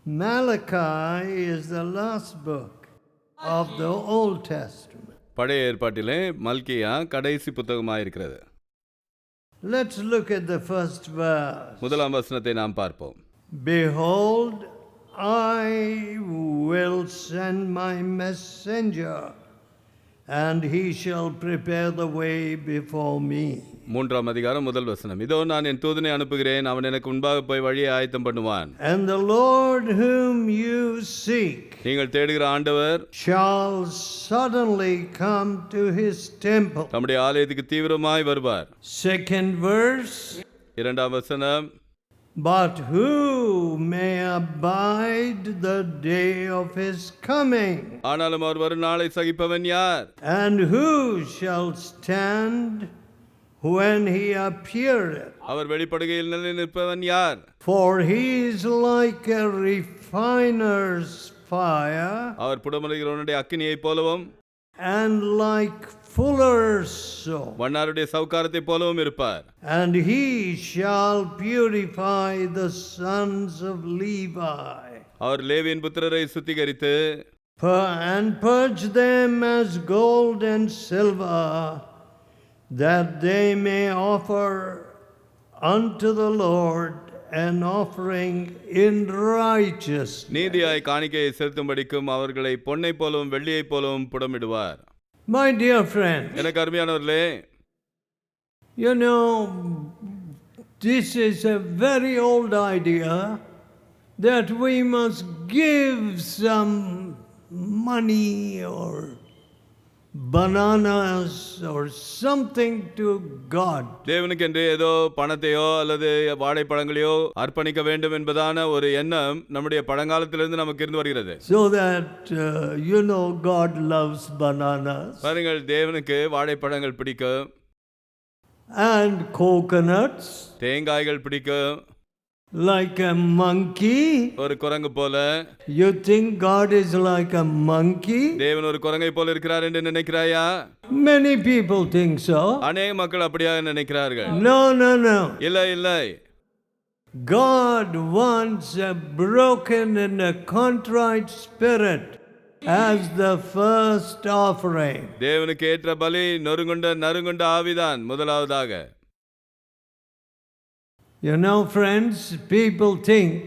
Malachi is the last book of the Old Testament. பழைய ஏற்பாட்டிலே மல்கியா கடைசி புத்தகமாக இருக்கிறது. Let's look at the first verse. முதலாம் வசனத்தை நாம் பார்ப்போம். Behold, I will send my messenger, and he shall prepare the way before me. மூன்றாம் அதிகாரம் முதல் வசனம். இதோ நான் என் தூதனை அனுப்புகிறேன், அவன் எனக்கு முன்பாக போய் வழியை ஆயத்தம் பண்ணுவான். And the Lord whom you seek நீங்கள் தேடுகிற ஆண்டவர் shall suddenly come to his temple. நம்முடைய ஆலயத்துக்கு தீவிரமாய் வருவார். Second verse. இரண்டாம் வசனம். But who may abide the day of his coming? ஆனாலும் அவர் வரும் நாளை சகிப்பவன் யார்? And who shall stand when he appeareth? அவர் வெளிப்படுகையில் நிலை நிற்பவன் யார்? For he is like a refiner's fire, அவர் புடமிடுகிறவனுடைய அக்கினியைப் போலவும் and like fuller's soap. வண்ணாருடைய சவுக்காரத்தைப் போலவும் இருப்பார். And he shall purify the sons of Levi, அவர் லேவியின் புத்திரரை சுத்திகரித்து and purge them as gold and silver, that they may offer unto the Lord an offering in righteousness. நீதியாய் காணிக்கையை செலுத்தும்படிக்கும் அவர்களை பொன்னைப் போலவும் வெள்ளியைப் போலவும் புடமிடுவார். My dear friend, எனக்கு அருமையானவர்களே, you know, this is a very old idea that we must give some money or bananas or something to God. தேவனுக்கென்று ஏதோ பணத்தையோ அல்லது வாழைப்பழங்களையோ அர்ப்பணிக்க வேண்டும் என்பதான ஒரு எண்ணம் நம்முடைய பழங்காலத்திலிருந்து நமக்கு இருந்து வருகிறது. So that God loves bananas. பாருங்கள், தேவனுக்கு வாழைப்பழங்கள் பிடிக்கும். And coconuts. தேங்காய்கள் பிடிக்கும். Like a monkey. ஒரு குரங்கு போல. You think God is like a monkey? தேவன் ஒரு குரங்கை போல இருக்கிறார் என்று நினைக்கிறாயா? Many people think so. அநேக மக்கள் அப்படியாக நினைக்கிறார்கள். No. இல்லை. God wants a broken and a contrite spirit as the first offering. தேவனுக்கு ஏற்ற பலி நறுங்குண்ட ஆவிதான் முதலாவதாக. You know, friends, people think,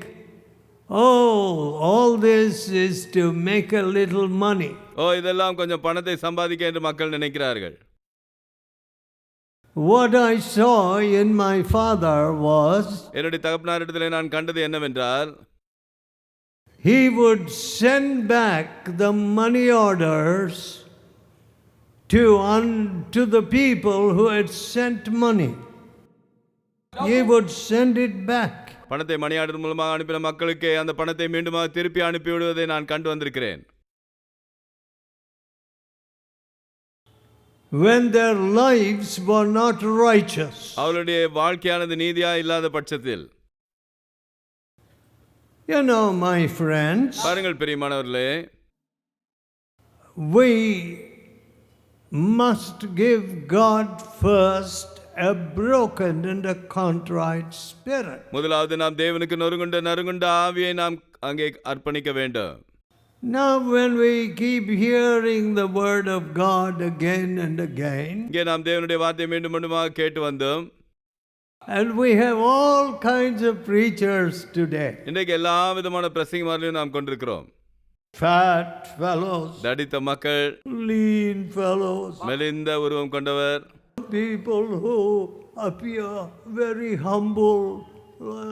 all this is to make a little money. இதெல்லாம் கொஞ்சம் பணத்தை சம்பாதிக்க என்று மக்கள் நினைக்கிறார்கள். What I saw in my father was, என்னுடைய தகப்பனாரிடத்திலே நான் கண்டது என்னவென்றால், he would send back the money orders to the people who had sent money. He would send it back. பணத்தை மணி ஆர்டர் மூலமாக அனுப்பின மக்களுக்கு அந்த பணத்தை மீண்டும் திருப்பி அனுப்பி விடுவதை நான் கண்டு வந்திருக்கிறேன். When their lives were not righteous. அவளுடைய வாழ்க்கையானது நீதியா இல்லாத பட்சத்தில். You know, my friends, பாருங்கள் பிரியமானவர்களே, we must give God first a broken and a contrite spirit. முதலாவது நாம் தேவனுக்கு நறுங்குண்ட ஆவியை நாம் அங்கே அர்ப்பணிக்க வேண்டும். Now when we keep hearing the word of God again and again, இங்கே நாம் தேவனுடைய வார்த்தையை மீண்டும் மீண்டுமாக கேட்டு வந்தோம். and we have all kinds of preachers today. இன்றைக்கு எல்லா விதமான பிரசங்கிமார்களையும் நாம் கொண்டிருக்கிறோம். Fat fellows, தடித்த மக்கள், lean fellows, மெலிந்த உருவம் கொண்டவர், people who appear very humble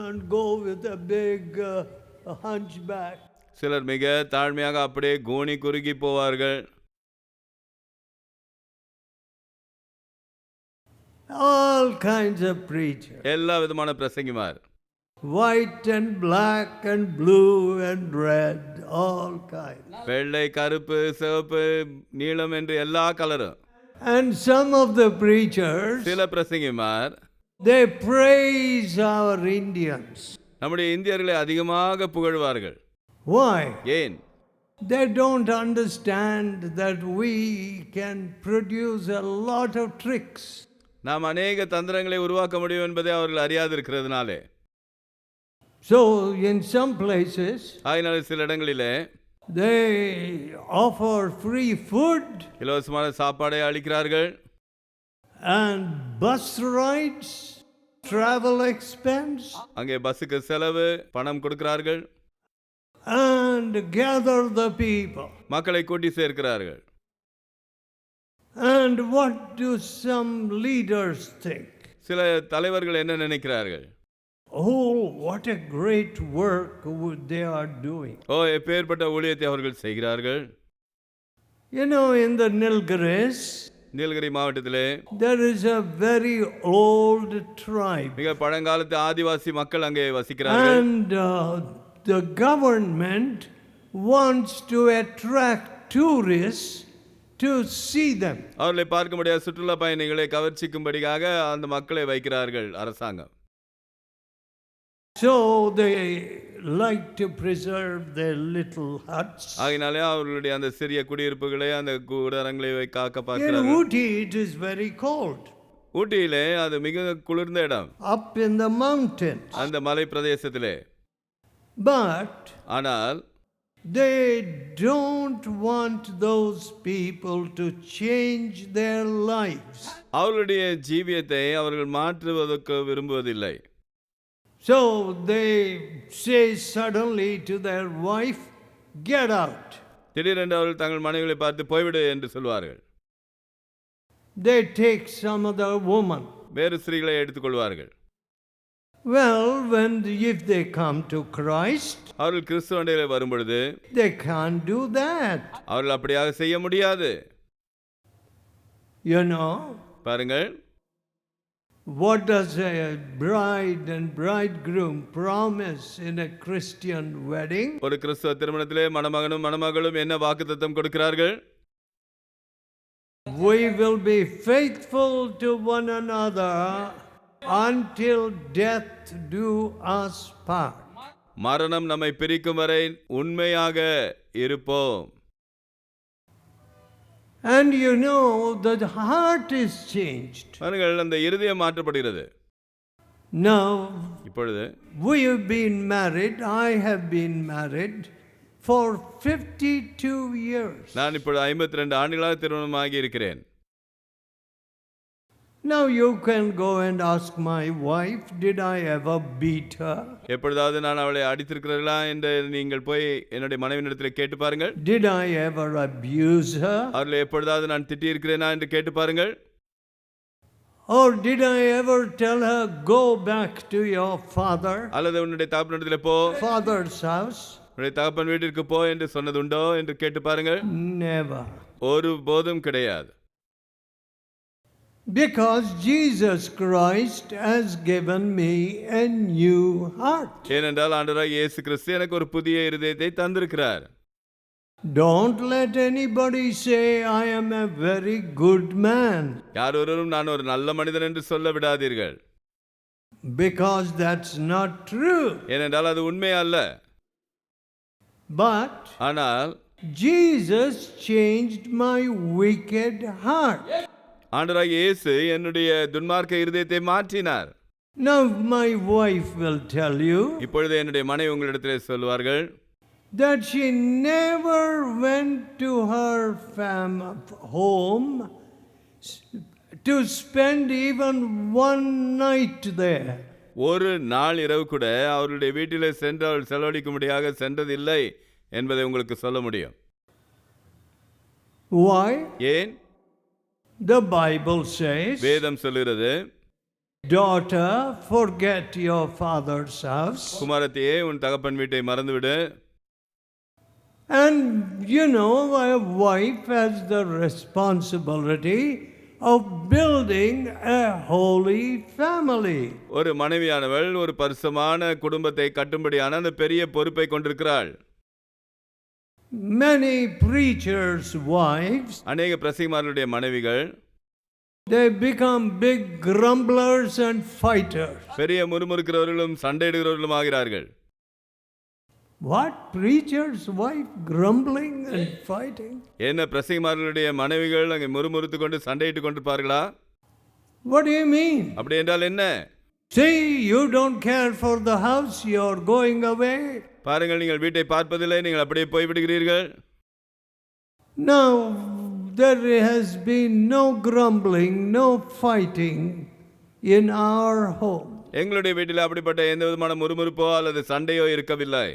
and go with a big hunchback. சிலர் மிக தாழ்மையாக அப்படியே கூனி குறுகி போவார்கள். All kinds of preachers. எல்லா விதமான பிரசங்கிமார். White and black and blue and red, all kinds. வெள்ளை, கருப்பு, சிவப்பு, நீலம் என்று எல்லா கலரும். And some of the preachers, சில பிரசங்கிமார், they praise our Indians. நம்முடைய இந்தியர்களை அதிகமாக புகழ்வார்கள். Why? ஏன்? They don't understand that we can produce a lot of tricks. நாம் அநேக தந்திரங்களை உருவாக்க முடியும் என்பதை அவர்கள் அறியாது இருக்கிறதுனாலே. So, in some places, ஆகினால சில இடங்களிலே they offer free food இலவசமான சாப்பாடை அளிக்கிறார்கள், and bus rides, travel expense, அங்கே பஸ்ஸுக்கு செலவு பணம் கொடுக்கிறார்கள், and gather the people. மக்களை கூட்டி சேர்க்கிறார்கள். And what do some leaders think? சில தலைவர்கள் என்ன நினைக்கிறார்கள்? Oh, what a great work they are doing. எப்பேற்பட்ட ஊழியத்தை அவர்கள் செய்கிறார்கள். You know, in the Nilgiris, Nilgiri மாவட்டத்திலே there is a very old tribe. மிக பழங்காலத்து ஆதிவாசி மக்கள் அங்கே வசிக்கிறார்கள். And the government wants to attract tourists to see them. அவர்களை பார்க்க முடியாத சுற்றுலா பயணிகளை கவர்ச்சிக்கும்படியாக அந்த மக்களை வைக்கிறார்கள் அரசாங்கம். So they like to preserve their little huts. ஆகினாலே அவர்களுடைய அந்த சிறிய குடியிருப்புகளை அந்த கூடாரங்களை காக்க In பார்க்கிறார்கள். Ooty it is very cold. ஊட்டியிலே அது மிக குளிர்ந்த இடம், Up in the mountains. அந்த மலை பிரதேசத்திலே. But ஆனால் they don't want those people to change their lives. அவர்களுடைய ஜீவியத்தை அவர்கள் மாற்றுவதற்கு விரும்புவதில்லை. So they say suddenly to their wife, get out. திடீரென்று அவர்கள் தங்கள் மனைவிகளை பார்த்து போய்விடு என்று சொல்வார்கள். They take some other woman. வேறு ஸ்திரீகளை எடுத்துக்கொள்வார்கள். Well, if they come to Christ, அவர்கள் கிறிஸ்துவண்டையிலே வரும்பொழுது they can't do that. அவர்கள் அப்படியாக செய்ய முடியாது. You know, பாருங்கள், what does a bride and bridegroom promise in a Christian wedding? ஒரு கிறிஸ்துவ திருமணத்திலே மணமகனும் மணமகளும் என்ன வாக்குத்தத்தம் கொடுக்கிறார்கள்? We will be faithful to one another until death do us part. மரணம் நம்மை பிரிக்கும் வரை உண்மையாக இருப்போம். And you know, the heart is changed. பாருங்கள், அந்த இருதயம் மாற்றப்படுகிறது. Now, இப்பொழுது we have been married, I have been married for 52 years. நான் இப்பொழுது 52 ஆண்டுகளாக திருமணமாகி இருக்கிறேன். Now you can go and ask my wife, did I ever beat her? எப்பொழுதாவது நான் அவளை அடித்திருக்கிறீர்களா என்று நீங்கள் போய் என்னுடைய மனைவியிடத்தில் கேட்டு பாருங்கள். Did I ever abuse her? அவளை எப்பொழுதாவது நான் திட்டி இருக்கிறேனா என்று கேட்டு பாருங்கள். Or did I ever tell her, go back to your father? அல்லது உன்னுடைய தகப்பனிடத்தில் போ, Father's house? உன்னுடைய தகப்பன் வீட்டிற்கு போ என்று சொன்னதுண்டோ என்று கேட்டு பாருங்கள். Never. ஒரு போதும் கிடையாது. Because Jesus Christ has given me a new heart. ஏனென்றால் ஆண்டவராகிய இயேசு கிறிஸ்து எனக்கு ஒரு புதிய இருதயத்தை தந்திருக்கிறார். Don't let anybody say I am a very good man. யார் ஒருவரும் நான் ஒரு நல்ல மனிதன் என்று சொல்ல விடாதீர்கள். Because that's not true. ஏனென்றால் அது உண்மை அல்ல. But ஆனால் Jesus changed my wicked heart. ஆண்டவராகிய இயேசு என்னுடைய துன்மார்க்க இருதயத்தை மாற்றினார். Now my wife will tell you இப்பொழுது என்னுடைய மனைவி உங்களிடத்தில் சொல்வார்கள் that she never went to her home to spend even one night there. ஒரு நாள் இரவு கூட அவருடைய வீட்டிலே சென்று அவள் செலவழிக்கும்படியாக சென்றதில்லை என்பதை உங்களுக்கு சொல்ல முடியும். Why? ஏன்? The Bible says, வேதம் சொல்கிறது, daughter, forget your father's house. குமாரத்தியே உன் தகப்பன் வீட்டை மறந்துவிடு. And you know, a wife has the responsibility of building a holy family. ஒரு மனைவியானவள் ஒரு பரிசுத்தமான குடும்பத்தை கட்டும்படியான அந்த பெரிய பொறுப்பை கொண்டிருக்கிறாள். Many preachers' wives, அநேக பிரசங்கிமார்களுடைய மனைவிகள், they become big grumblers and fighters. பெரிய முறுமுறுக்கிறவர்களும் சண்டையிடுகிறவர்களும் ஆகிறார்கள். What? Preacher's wife grumbling and fighting? என்ன பிரசங்கிமார்களுடைய மனைவிகள் அங்கே முறுமுறுத்து கொண்டு சண்டையிட்டு கொண்டிருப்பார்களா? What do you mean? அப்படி என்றால் என்ன? See, you don't care for the house, you're going away. பாருங்கள், நீங்கள் வீட்டை பார்ப்பதில்லை, நீங்கள் அப்படியே போய்விடுகிறீர்கள். Now, there has been no grumbling, no fighting in our home. எங்களுடைய வீட்டில் அப்படிப்பட்ட எந்த விதமான முறுமுறுப்போ அல்லது சண்டையோ இருக்கவில்லை.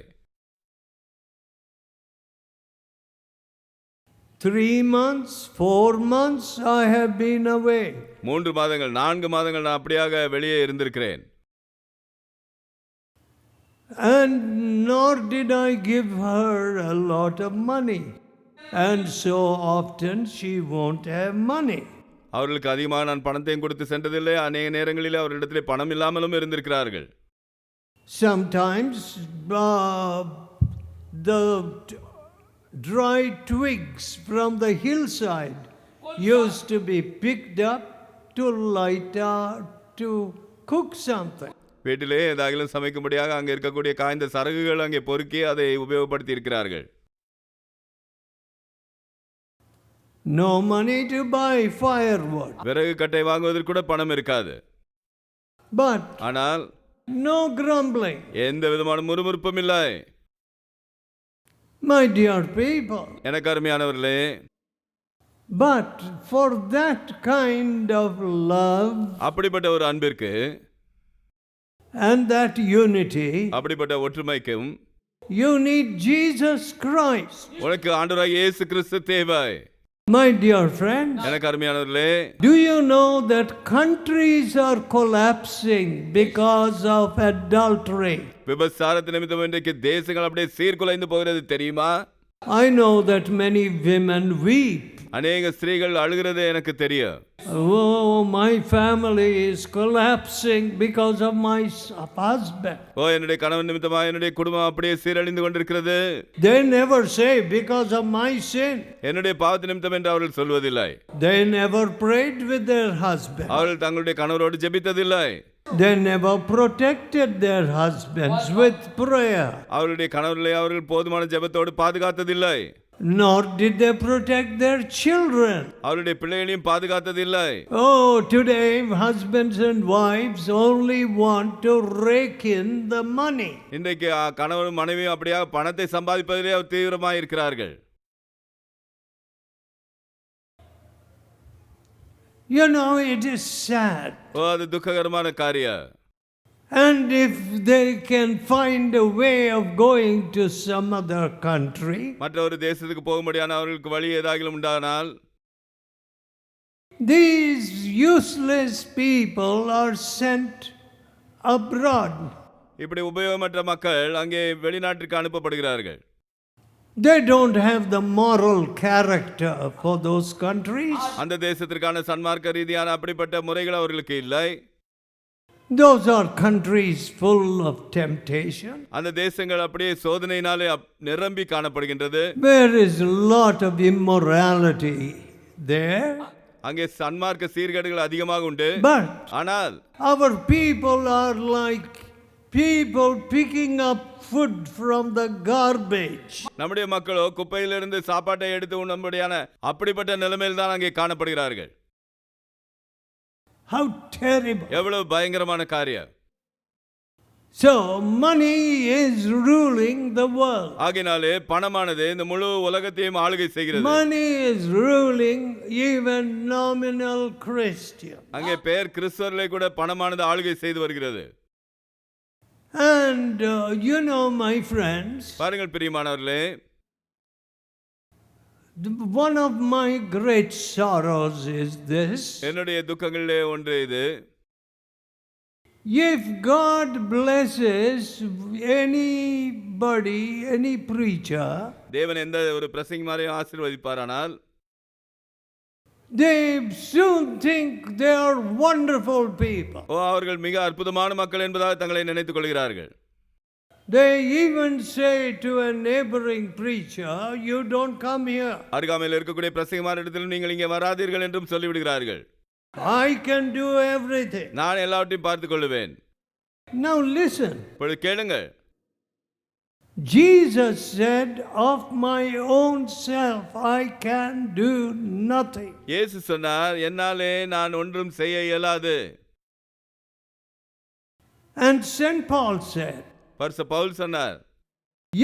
3 months, 4 months I have been away. 3 மாதங்கள் 4 மாதங்கள் நான் அப்படியாக வெளியே இருந்திருக்கிறேன். And nor did I give her a lot of money. And so often she won't have money. அவர்களுக்கு அதிகமாக நான் பணத்தையும் கொடுத்து சென்றதில்லை. அநேக நேரங்களில் அவர்களிடத்திலே பணம் இல்லாமலும் இருந்திருக்கிறார்கள். Sometimes the dry twigs from the hillside used to be picked up to light to cook something. வீட்டிலே ஏதாகிலும் சமைக்கும்படியாக அங்கே இருக்கக்கூடிய காய்ந்த சரகுகள் அங்கே பொறுக்கி அதை உபயோகப்படுத்தி இருக்கிறார்கள். No money to buy firewood. விறகு கட்டை வாங்குவதற்கு கூட பணம் இருக்காது. But ஆனால் no grumbling. எந்த விதமான முறுமுறுப்பும் இல்லை. My dear people. எனக்கு அருமையானவர்களே, But for that kind of love அப்படிப்பட்ட ஒரு அன்பிற்கு and that unity, அப்படிப்பட்ட ஒற்றுமைக்கும் you need Jesus Christ. உனக்கு ஆண்டவராகிய இயேசு கிறிஸ்து தேவை. My dear friends, எனக்கு அருமையானவர்களே, do you know that countries are collapsing because of adultery? விபச்சாரத்து நிமித்தம் இன்றைக்கு தேசங்கள் அப்படியே சீர்குலைந்து போகிறது தெரியுமா? I know that many women weep. அநேக ஸ்திரீகள் அழுகிறது எனக்கு தெரியும். Oh, my family is collapsing because of my husband. என்னுடைய கணவன் நிமித்தமாக என்னுடைய குடும்பம் அப்படியே சீரழிந்து கொண்டிருக்கிறது. They never say because of my sin. என்னுடைய பாவத்து நிமித்தம் என்று அவர்கள் சொல்வதில்லை. They never prayed with their husband. அவர்கள் தங்களுடைய கணவரோடு ஜெபித்ததில்லை. They never protected their husbands with prayer. அவருடைய கணவர்களை அவர்கள் போதுமான ஜெபத்தோடு பாதுகாத்ததில்லை. Nor did they protect their children. அவருடைய பிள்ளைகளையும் பாதுகாத்ததில்லை. Oh, today husbands and wives only want to rake in the money. இன்றைக்கு கணவனும் மனைவியும் அப்படியாக பணத்தை சம்பாதிப்பதிலே தீவிரமாக இருக்கிறார்கள். You know, it is sad. அது துக்ககரமான காரியம். And if they can find a way of going to some other country, மற்றொரு தேசத்துக்கு போகும்படியான அவர்களுக்கு வழி ஏதாகிலும் உண்டானால், these useless people are sent abroad. இப்படி உபயோகமற்ற மக்கள் அங்கே வெளிநாட்டிற்கு அனுப்பப்படுகிறார்கள். They don't have the moral character for those countries. அந்த தேசத்திற்கான சன்மார்க்க ரீதியான அப்படிப்பட்ட முறைகள் அவர்களுக்கு இல்லை. Those are countries full of temptation. அந்த தேசங்கள் அப்படியே சோதனையினாலே நிரம்பி காணப்படுகின்றது. There is a lot of immorality there. அங்கே சன்மார்க்க சீர்கேடுகள் அதிகமாக உண்டு. But ஆனால் our people are like people picking up food from the garbage. நம்முடைய மக்களோ குப்பையிலிருந்து சாப்பாட்டை எடுத்து உண்ணும்படியான அப்படிப்பட்ட நிலைமையில் தான் அங்கே காணப்படுகிறார்கள். How terrible. எவ்வளவு பயங்கரமான காரியம். So money is ruling the world. ஆகினாலே பணமானது இந்த முழு உலகத்தையும் ஆளுகை செய்கிறது. Money is ruling even nominal Christian. அங்கே பேர் கிறிஸ்தவர்களை கூட பணமானது ஆளுகை செய்து வருகிறது. And you know, my friends, பாருங்கள் பிரியமானவர்களே, one of my great sorrows is this. என்னுடைய துக்கங்களிலே ஒன்று இது. If God blesses anybody, any preacher, தேவன் எந்த ஒரு பிரசங்கிமாரையும் ஆசீர்வதிப்பாரானால், they soon think they are wonderful people. அவர்கள் மிக அற்புதமான மக்கள் என்பதாக தங்களை நினைத்துக் கொள்கிறார்கள். They even say to a neighboring preacher, you don't come here. அருகாமையில் இருக்கக்கூடிய பிரசங்கிமாரிடத்தில் நீங்கள் இங்கே வராதீர்கள் என்றும் சொல்லிவிடுகிறார்கள். I can do everything. நான் எல்லாவற்றையும் பார்த்துக் கொள்ளுவேன். Now listen. இப்பொழுது கேளுங்கள். Jesus said, of my own self I can do nothing. இயேசு சொன்னார், என்னாலே நான் ஒன்றும் செய்ய இயலாது. And St. Paul said, பரிசுத்த பவுல் சொன்னார்,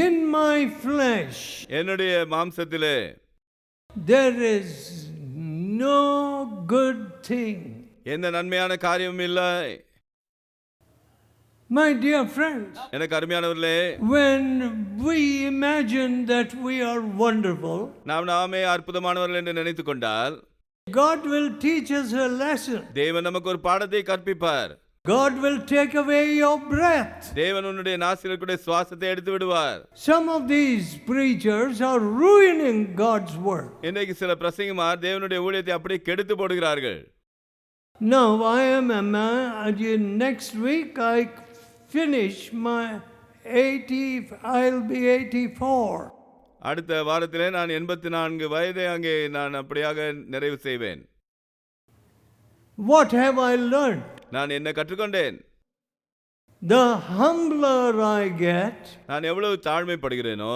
in my flesh என்னுடைய மாம்சத்திலே there is no good thing. எந்த நன்மையான காரியமும் இல்லை. My dear friends, எனக்கு அருமையானவர்களே, when we imagine that we are wonderful, நாமே அற்புதமானவர்கள் என்று நினைத்துக் கொண்டால், God will teach us a lesson. தேவன் நமக்கு ஒரு பாடத்தை கற்பிப்பார். God will take away your breath. தேவன் உன்னுடைய நாசியிலே சுவாசத்தை எடுத்து விடுவார். Some of these preachers are ruining God's work. இன்றைக்கு சில பிரசங்கிமார் தேவனுடைய ஊழியத்தை அப்படியே கெடுத்து போடுகிறார்கள். Now I am a man. Next week I finish my 80. I'll be 84. அடுத்த வாரத்திலே நான் 84 வயதை அங்கே நான் அப்படியாக நிறைவு செய்வேன். What have I learned? நான் என்ன கற்றுக்கொண்டேன்? The humbler I get, நான் எவ்வளவு தாழ்மைப்படுகிறேனோ,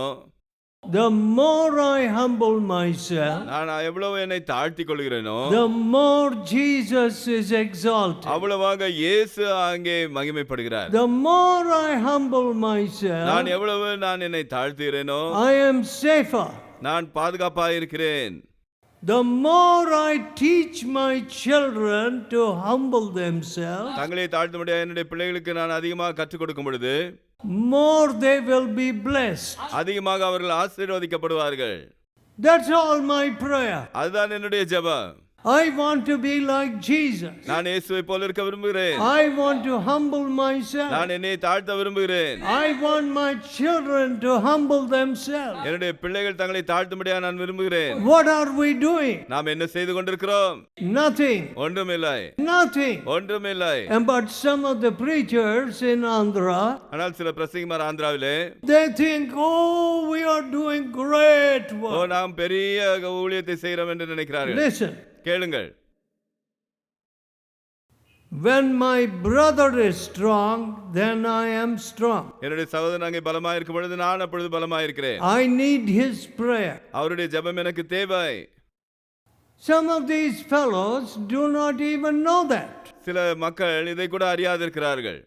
the more I humble myself, நான் எவ்வளவு என்னை தாழ்த்திக் கொள்கிறேனோ, the more Jesus is exalted. அவ்வளவாக இயேசு அங்கே மகிமைப்படுகிறார். The more I humble myself, நான் எவ்வளவு நான் என்னை தாழ்த்துகிறேனோ, I am safer. நான் பாதுகாப்பாக இருக்கிறேன். The more I teach my children to humble themselves, தங்களை தாழ்த்தும்படியா என்னுடைய பிள்ளைகளுக்கு நான் அதிகமாக கற்றுக் கொடுக்கும் பொழுது, more they will be blessed. அதிகமாக அவர்கள் ஆசீர்வதிக்கப்படுவார்கள். That's all my prayer. அதுதான் என்னுடைய ஜெபம். I want to be like Jesus. நான் இயேசுவை போல இருக்க விரும்புகிறேன். I want to humble myself. நான் என்னை தாழ்த்த விரும்புகிறேன். I want my children to humble themselves. என்னுடைய பிள்ளைகள் தங்களை தாழ்த்தும்படியா நான் விரும்புகிறேன். What are we doing? நாம் என்ன செய்து கொண்டிருக்கிறோம்? Nothing. ஒன்றுமில்லை. Nothing. ஒன்றுமில்லை. But some of the preachers in Andhra, ஆனால் சில பிரசங்கிமார் ஆந்திராவிலே, they think, oh, we are doing great work. நாம் பெரிய ஊழியத்தை செய்கிறோம் என்று நினைக்கிறார்கள். Listen. கேளுங்கள். When my brother is strong, then I am strong. என்னுடைய சகோதரன் அங்கே பலமாக இருக்கும் பொழுது நான் அப்பொழுது பலமாக இருக்கிறேன். I need his prayer. அவருடைய ஜெபம் எனக்கு தேவை. Some of these fellows do not even know that. சில மக்கள் இதை கூட அறியாதிருக்கிறார்கள்.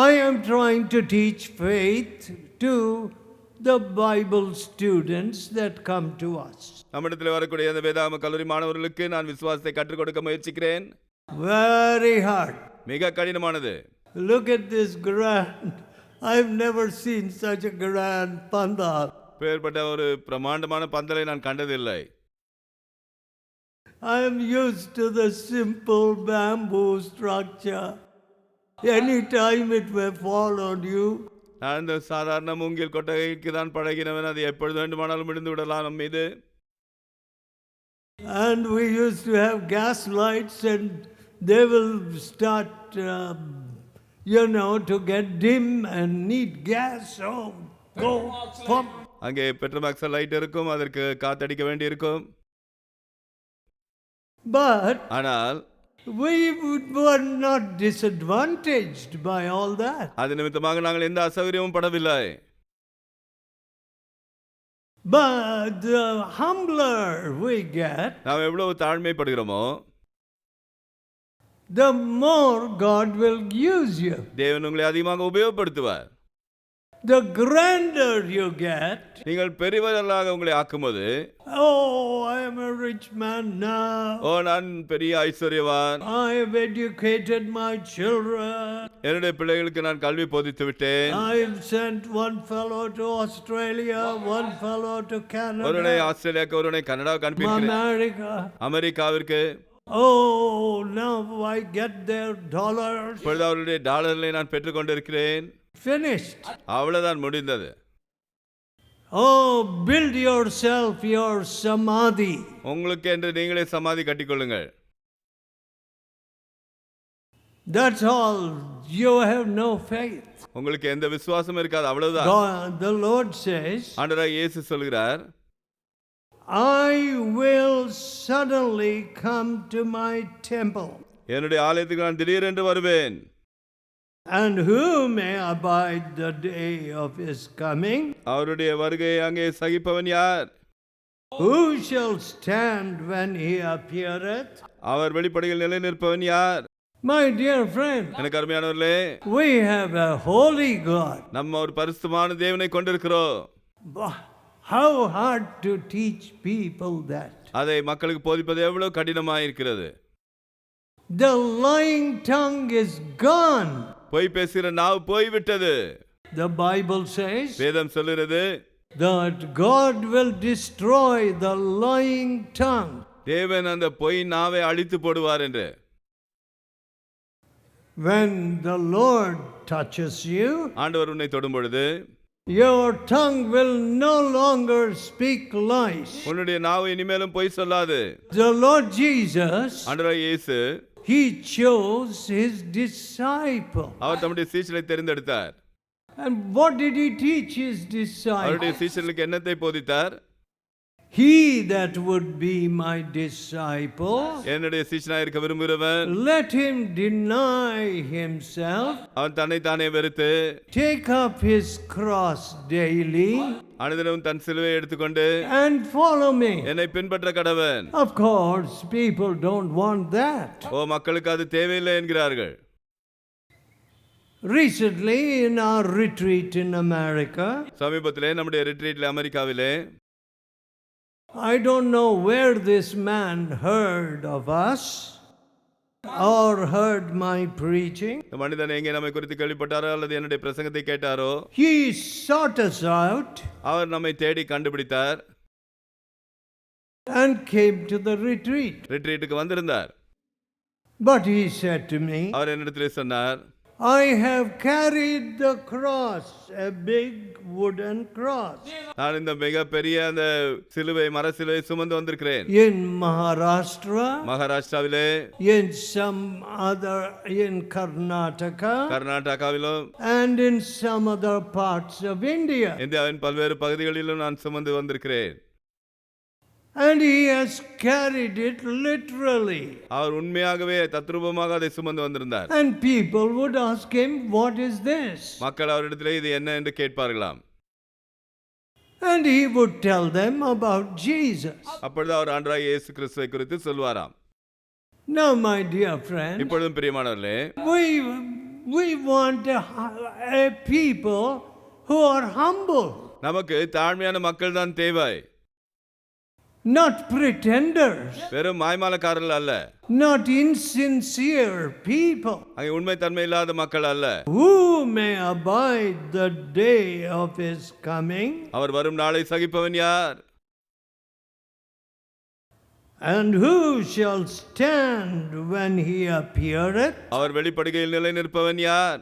I am trying to teach faith to the Bible students that come to us. நம்மிடத்தில் வரக்கூடிய அந்த வேதாகம கல்லூரி மாணவர்களுக்கு நான் விசுவாசத்தை கற்றுக் கொடுக்க முயற்சிக்கிறேன். Very hard. மிக கடினமானது. Look at this grand. I've never seen such a grand pandal. பேர்பட்ட ஒரு பிரமாண்டமான பந்தலை நான் கண்டதில்லை. I am used to the simple bamboo structure. Any time it may fall on you. நான் இந்த சாதாரண மூங்கில் கொட்டகைக்கு தான் பழகினவன். அது எப்பொழுது வேண்டுமானாலும் விழுந்து விடலாம் நம் மீது. And we used to have gas lights and they will start, to get dim and need gas. So go pump. அங்கே பெட்ரோமாக்ஸ் லைட் இருக்கும், அதற்கு காத்தடிக்க வேண்டி இருக்கும். But ஆனால் we were not disadvantaged by all that. அது நிமித்தமாக நாங்கள் எந்த அசௌகரியமும் படவில்லை. But the humbler we get, நாம் எவ்வளவு தாழ்மைப்படுகிறோமோ, the more God will use you. தேவன் உங்களை அதிகமாக உபயோகப்படுத்துவார். The grander you get, நீங்கள் பெரியவர்களாக உங்களை ஆக்கும்போது, oh, I am a rich man now. நான் பெரிய ஐஸ்வர்யவான். I have educated my children. என்னுடைய பிள்ளைகளுக்கு நான் கல்வி போதித்து விட்டேன். I have sent one fellow to Australia, one fellow to Canada. ஒருவனை ஆஸ்திரேலியாவுக்கு, ஒருவனை கனடாவுக்கு அனுப்பியிருக்கிறேன். America. அமெரிக்காவிற்கு. Oh, now I get their dollars. இப்பொழுது அவருடைய டாலர்களை நான் பெற்றுக் கொண்டிருக்கிறேன். Finished. அவ்வளவுதான் முடிந்தது. Oh, build yourself your samadhi. உங்களுக்கு என்று நீங்களே சமாதி கட்டிக்கொள்ளுங்கள். That's all. You have no faith. உங்களுக்கு எந்த விசுவாசமும் இருக்காது, அவ்வளவுதான். God, the Lord says, ஆண்டவராகிய இயேசு சொல்கிறார், I will suddenly come to my temple. என்னுடைய ஆலயத்துக்கு நான் திடீரென்று வருவேன். And who may abide the day of his coming? அவருடைய வருகையை அங்கே சகிப்பவன் யார்? Who shall stand when he appeareth? அவர் வெளிப்படுகையில் நிலை நிற்பவன் யார்? My dear friend, எனக்கு அருமையானவர்களே, we have a holy God. நம்ம ஒரு பரிசுத்தமான தேவனை கொண்டிருக்கிறோம். How hard to teach people that. அதை மக்களுக்கு போதிப்பது எவ்வளவு கடினமாக இருக்கிறது. The lying tongue is gone. பொய் பேசுகிற நாவு போய்விட்டது. The Bible says வேதம் சொல்லுகிறது that God will destroy the lying tongue. தேவன் அந்த பொய் நாவை அழித்து போடுவார் என்று. When the Lord touches you, ஆண்டவர் உன்னை தொடும் பொழுது your tongue will no longer speak lies. உன்னுடைய நாவு இனிமேலும் பொய் சொல்லாது. The Lord Jesus, ஆண்டவர் இயேசு, he chose his disciple. அவர் தம்முடைய சீஷரை தெரிந்தெடுத்தார். And what did he teach his disciples? அவருடைய சீஷர்களுக்கு என்னத்தை போதித்தார்? He that would be my disciple, என்னுடைய சீஷனாய் இருக்க விரும்புகிறவன், let him deny himself, அவன் தன்னை தானே வெறுத்து, take up his cross daily, அனுதினமும் தன் சிலுவையை எடுத்துக்கொண்டு and follow me. என்னை பின்பற்ற கடவன். Of course, people don't want that. ஓ, மக்களுக்கு அது தேவையில்லை என்கிறார்கள். Recently, in our retreat in America, சமீபத்திலே நம்முடைய ரிட்ரீட்ல அமெரிக்காவிலே, I don't know where this man heard of us or heard my preaching. இந்த மனிதன் எங்கே நம்மை குறித்து கேள்விப்பட்டாரோ அல்லது என்னுடைய பிரசங்கத்தை கேட்டாரோ, He sought us out அவர் நம்மை தேடி கண்டுபிடித்தார். and came to the retreat. ரிட்ரீட்டுக்கு வந்திருந்தார். But he said to me, அவர் என்னிடத்திலே சொன்னார், I have carried the cross, a big wooden cross, நான் இந்த மிக பெரிய அந்த சிலுவை, மர சிலுவை சுமந்து வந்திருக்கிறேன். in Maharashtra, மகாராஷ்டிராவிலே, in some other, in Karnataka, கர்நாடகாவிலும், and in some other parts of India. இந்தியாவின் பல்வேறு பகுதிகளிலும் நான் சுமந்து வந்திருக்கிறேன். And he has carried it literally. அவர் உண்மையாகவே தத்ரூபமாக அதை சுமந்து வந்திருந்தார். And people would ask him, what is this? மக்கள் அவரிடத்திலே இது என்ன என்று கேட்பார்களாம். And he would tell them about Jesus. அப்பொழுது அவர் ஆண்டவராகிய இயேசு கிறிஸ்துவை குறித்து சொல்வாராம். Now, my dear friend, இப்பொழுதும் பிரியமானவர்களே, we want a people who are humble, நமக்கு தாழ்மையான மக்கள் தான் தேவை. not pretenders, வெறும் மாய்மாலக்காரர்கள் அல்ல, not insincere people, அங்கே உண்மை தன்மை இல்லாத மக்கள் அல்ல. who may abide the day of his coming, அவர் வரும் நாளை சகிப்பவன் யார்? and who shall stand when he appeareth? அவர் வெளிப்படுகையில் நிலை நிற்பவன் யார்?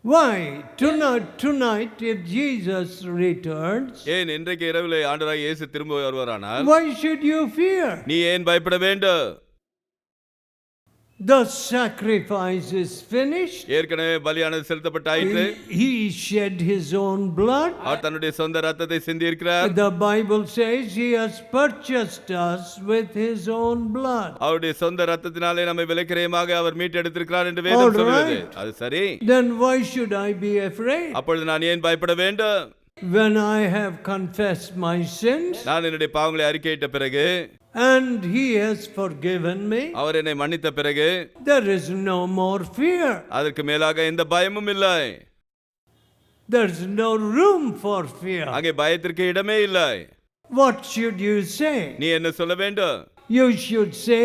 Why? Tonight, if Jesus returns, ஏன் இன்றைக்கு இரவிலே ஆண்டவராகிய இயேசு திரும்ப வருவாரானால், why should you fear? நீ ஏன் பயப்பட வேண்டும்? The sacrifice is finished. ஏற்கனவே பலியானது செலுத்தப்பட்டாயிற்று. He shed his own blood. அவர் தன்னுடைய சொந்த ரத்தத்தை சிந்தி இருக்கிறார். The Bible says he has purchased us with his own blood. அவருடைய சொந்த ரத்தத்தினாலே நம்மை விலைக்கிரயமாக அவர் மீட்டெடுத்திருக்கிறார் என்று வேதம் சொல்கிறது. அது சரி. Then why should I be afraid? அப்பொழுது நான் ஏன் பயப்பட வேண்டும்? When I have confessed my sins நான் என்னுடைய பாவங்களை அறிக்கையிட்ட பிறகு, and he has forgiven me, அவர் என்னை மன்னித்த பிறகு, there is no more fear. அதற்கு மேலாக எந்த பயமும் இல்லை. There's no room for fear. அங்கே பயத்திற்கு இடமே இல்லை. What should you say? நீ என்ன சொல்ல வேண்டும்? You should say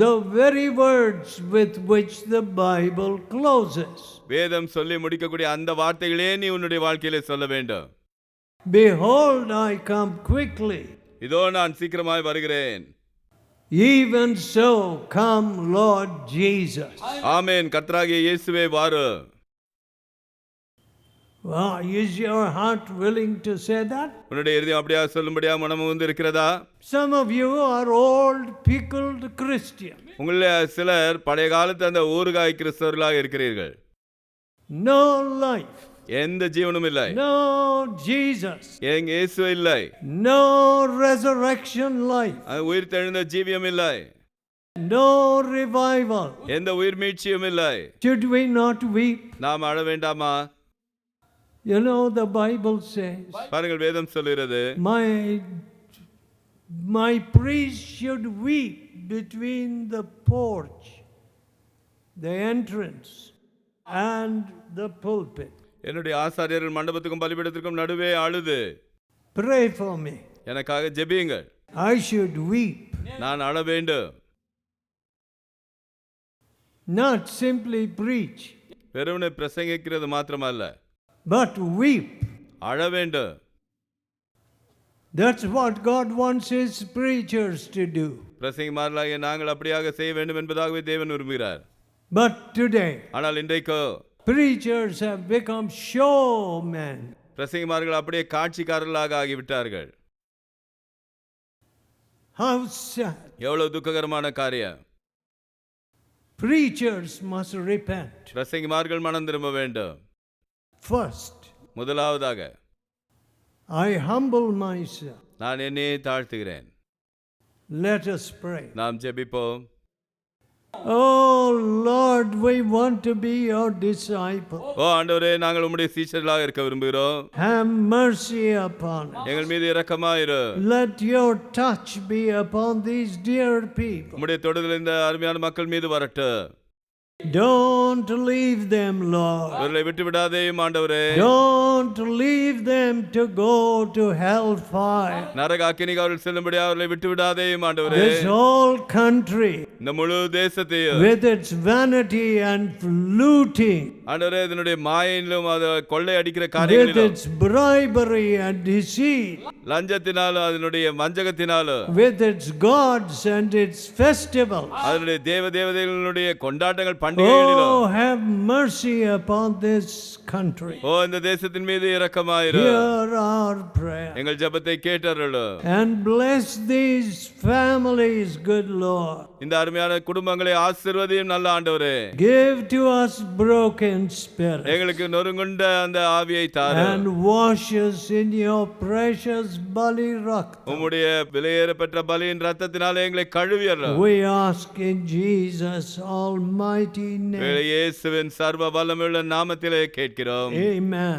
the very words with which the Bible closes. வேதம் சொல்லி முடிக்கக்கூடிய அந்த வார்த்தைகளே நீ உன்னுடைய வாழ்க்கையிலே சொல்ல வேண்டும். Behold, I come quickly. இதோ நான் சீக்கிரமாய் வருகிறேன். Even so, come Lord Jesus. ஆமென். கர்த்தராகிய இயேசுவே வாரு. Is your heart willing to say that? உன்னுடைய இருதயம் அப்படியே சொல்லும்படியா மனம் வந்து இருக்கிறதா? Some of you are old pickled Christians. உங்களில் சிலர் பழைய காலத்து அந்த ஊறுகாய் கிறிஸ்தவர்களாக இருக்கிறீர்கள். No life. எந்த ஜீவனும் இல்லை. No Jesus. எங்க இயேசு இல்லை. No resurrection life. உயிர் தெழுந்த ஜீவியம் இல்லை. No revival. எந்த உயிர் மீட்சியும் இல்லை. Should we not weep? நாம் அழ வேண்டாமா? You know, the Bible says, பாருங்கள், வேதம் சொல்கிறது, my priest should weep between the porch the entrance, and the pulpit. என்னுடைய ஆசாரியர்கள் மண்டபத்துக்கும் பலிபீடத்திற்கும் நடுவே அழுது, Pray for me. எனக்காக ஜெபியுங்கள். I should weep. நான் அழ வேண்டும். Not simply preach, வெறுமனே பிரசங்கிக்கிறது மாத்திரமல்ல, but weep. அழ வேண்டும். That's what God wants His preachers to do. பிரசங்கிமார்களாகிய நாங்கள் அப்படியாக செய்ய வேண்டும் என்பதாகவே தேவன் விரும்புகிறார். But today, ஆனால் இன்றைக்கோ preachers have become showmen. பிரசங்கிமார்கள் அப்படியே காட்சிக்காரர்களாக ஆகிவிட்டார்கள். How sad. எவ்வளவு துக்ககரமான காரியம். Preachers must repent. பிரசங்கிமார்கள் மனம் திரும்ப வேண்டும். First, முதலாவதாக I humble myself. நான் என்னையே தாழ்த்துகிறேன். Let us pray. நாம் ஜெபிப்போம். Oh Lord, we want to be your disciple. ஓ ஆண்டவரே, நாங்கள் உம்முடைய சீஷர்களாக இருக்க விரும்புகிறோம். Have mercy upon us. எங்கள் மீது இரக்கமாயிரு. Let your touch be upon these dear people. உம்முடைய தொடுதல் இந்த அருமையான மக்கள் மீது வரட்டும். Don't leave them, Lord. அவர்களை விட்டு விடாதேயும் ஆண்டவரே. Don't leave them to go to hellfire. நரக அக்கினிக்கு அவர்கள் செல்லும்படி அவர்களை விட்டு விடாதேயும் ஆண்டவரே. This whole country, இந்த முழு தேசத்தையும் with its vanity and looting, ஆண்டவரே, இதனுடைய மாயிலும் அது கொள்ளை அடிக்கிற with காரியங்களிலும், its bribery and deceit, லஞ்சத்தினாலும் அதனுடைய வஞ்சகத்தினாலும், with its gods and its festivals. அதனுடைய தேவதைகளுடைய கொண்டாட்டங்கள் பண்டிகைகளிலும், Oh, have mercy upon this country. ஓ இந்த தேசத்தின் மீது இரக்கமாயிரு. Hear our prayer. எங்கள் ஜெபத்தை கேட்டருளும். And bless these families, good Lord. இந்த அருமையான குடும்பங்களை ஆசீர்வதியும் நல்ல ஆண்டவரே. Give to us broken spirits. எங்களுக்கு நொறுங்குண்ட அந்த ஆவியை தாரும். And wash us in your precious bali rakta. உம்முடைய விலையேறப்பெற்ற பலியின் ரத்தத்தினாலே எங்களை கழுவி அருளும். We ask in Jesus' almighty name. இயேசுவின் சர்வ வல்லமையுள்ள நாமத்திலே கேட்கிறோம். Amen.